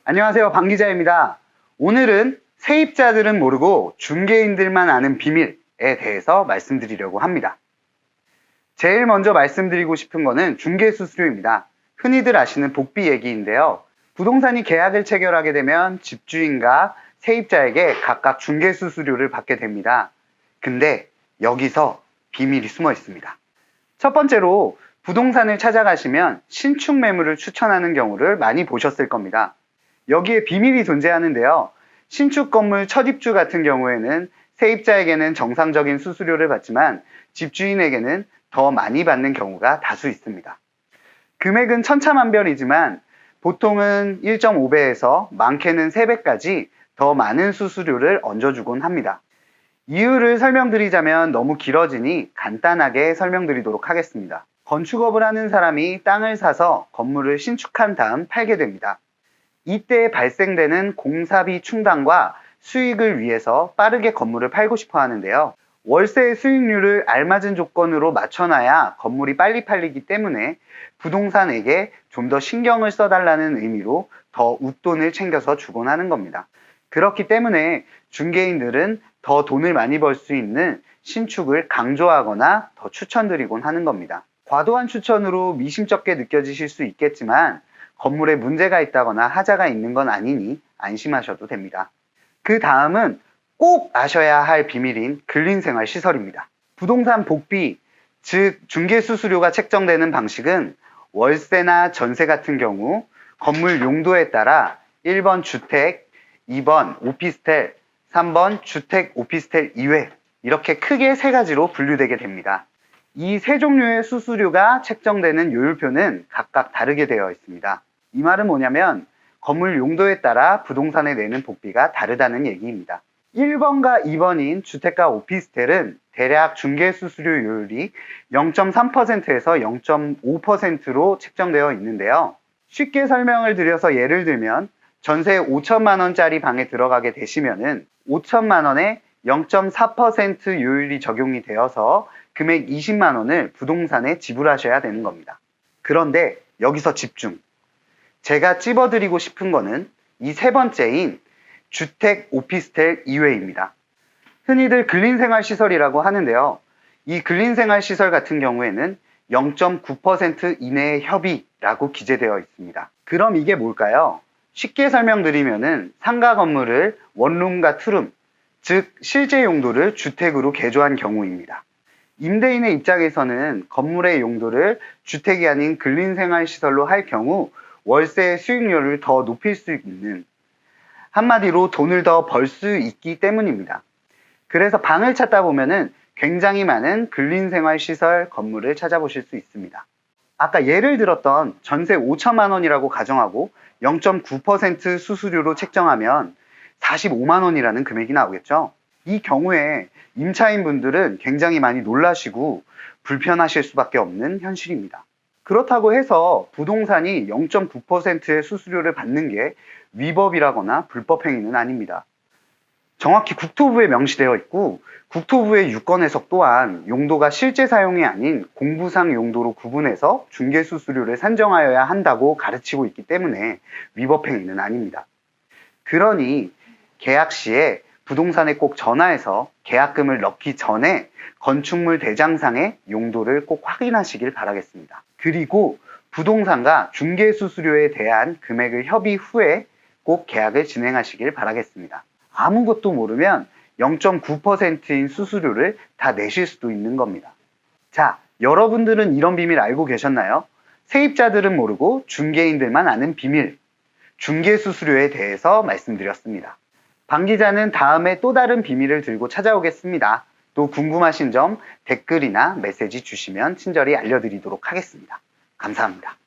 안녕하세요, 방 기자입니다. 오늘은 세입자들은 모르고 중개인들만 아는 비밀에 대해서 말씀드리려고 합니다. 제일 먼저 말씀드리고 싶은 거는 중개수수료입니다. 흔히들 아시는 복비 얘기인데요. 부동산이 계약을 체결하게 되면 집주인과 세입자에게 각각 중개수수료를 받게 됩니다. 근데 여기서 비밀이 숨어 있습니다. 첫 번째로 부동산을 찾아가시면 신축 매물을 추천하는 경우를 많이 보셨을 겁니다. 여기에 비밀이 존재하는데요. 신축 건물 첫 입주 같은 경우에는 세입자에게는 정상적인 수수료를 받지만 집주인에게는 더 많이 받는 경우가 다수 있습니다. 금액은 천차만별이지만 보통은 1.5배에서 많게는 3배까지 더 많은 수수료를 얹어주곤 합니다. 이유를 설명드리자면 너무 길어지니 간단하게 설명드리도록 하겠습니다. 건축업을 하는 사람이 땅을 사서 건물을 신축한 다음 팔게 됩니다. 이때 발생되는 공사비 충당과 수익을 위해서 빠르게 건물을 팔고 싶어 하는데요. 월세의 수익률을 알맞은 조건으로 맞춰놔야 건물이 빨리 팔리기 때문에 부동산에게 좀 더 신경을 써달라는 의미로 더 웃돈을 챙겨서 주곤 하는 겁니다. 그렇기 때문에 중개인들은 더 돈을 많이 벌 수 있는 신축을 강조하거나 더 추천드리곤 하는 겁니다. 과도한 추천으로 미심쩍게 느껴지실 수 있겠지만 건물에 문제가 있다거나 하자가 있는 건 아니니 안심하셔도 됩니다. 그 다음은 꼭 아셔야 할 비밀인 근린생활시설입니다. 부동산 복비, 즉 중개수수료가 책정되는 방식은 월세나 전세 같은 경우 건물 용도에 따라 1번 주택, 2번 오피스텔, 3번 주택 오피스텔 이외 이렇게 크게 3가지로 분류되게 됩니다. 이 3종류의 수수료가 책정되는 요율표는 각각 다르게 되어 있습니다. 이 말은 뭐냐면 건물 용도에 따라 부동산에 내는 복비가 다르다는 얘기입니다. 1번과 2번인 주택과 오피스텔은 대략 중개수수료율이 0.3%에서 0.5%로 책정되어 있는데요. 쉽게 설명을 드려서 예를 들면 전세 5천만 원짜리 방에 들어가게 되시면은 5천만 원에 0.4% 요율이 적용이 되어서 금액 20만 원을 부동산에 지불하셔야 되는 겁니다. 그런데 여기서 집중. 제가 찝어드리고 싶은 거는 이 3번째인 주택, 오피스텔 이외입니다. 흔히들 근린생활시설이라고 하는데요. 이 근린생활시설 같은 경우에는 0.9% 이내의 협의라고 기재되어 있습니다. 그럼 이게 뭘까요? 쉽게 설명드리면은 상가 건물을 원룸과 투룸, 즉 실제 용도를 주택으로 개조한 경우입니다. 임대인의 입장에서는 건물의 용도를 주택이 아닌 근린생활시설로 할 경우 월세의 수익률을 더 높일 수 있는, 한마디로 돈을 더 벌 수 있기 때문입니다. 그래서 방을 찾다 보면은 굉장히 많은 근린생활시설 건물을 찾아보실 수 있습니다. 아까 예를 들었던 전세 5천만 원이라고 가정하고 0.9% 수수료로 책정하면 45만 원이라는 금액이 나오겠죠. 이 경우에 임차인 분들은 굉장히 많이 놀라시고 불편하실 수밖에 없는 현실입니다. 그렇다고 해서 부동산이 0.9%의 수수료를 받는 게 위법이라거나 불법 행위는 아닙니다. 정확히 국토부에 명시되어 있고 국토부의 유권 해석 또한 용도가 실제 사용이 아닌 공부상 용도로 구분해서 중개수수료를 산정하여야 한다고 가르치고 있기 때문에 위법 행위는 아닙니다. 그러니 계약 시에 부동산에 꼭 전화해서 계약금을 넣기 전에 건축물 대장상의 용도를 꼭 확인하시길 바라겠습니다. 그리고 부동산과 중개수수료에 대한 금액을 협의 후에 꼭 계약을 진행하시길 바라겠습니다. 아무것도 모르면 0.9%인 수수료를 다 내실 수도 있는 겁니다. 자, 여러분들은 이런 비밀 알고 계셨나요? 세입자들은 모르고 중개인들만 아는 비밀, 중개수수료에 대해서 말씀드렸습니다. 방 기자는 다음에 또 다른 비밀을 들고 찾아오겠습니다. 또 궁금하신 점 댓글이나 메시지 주시면 친절히 알려드리도록 하겠습니다. 감사합니다.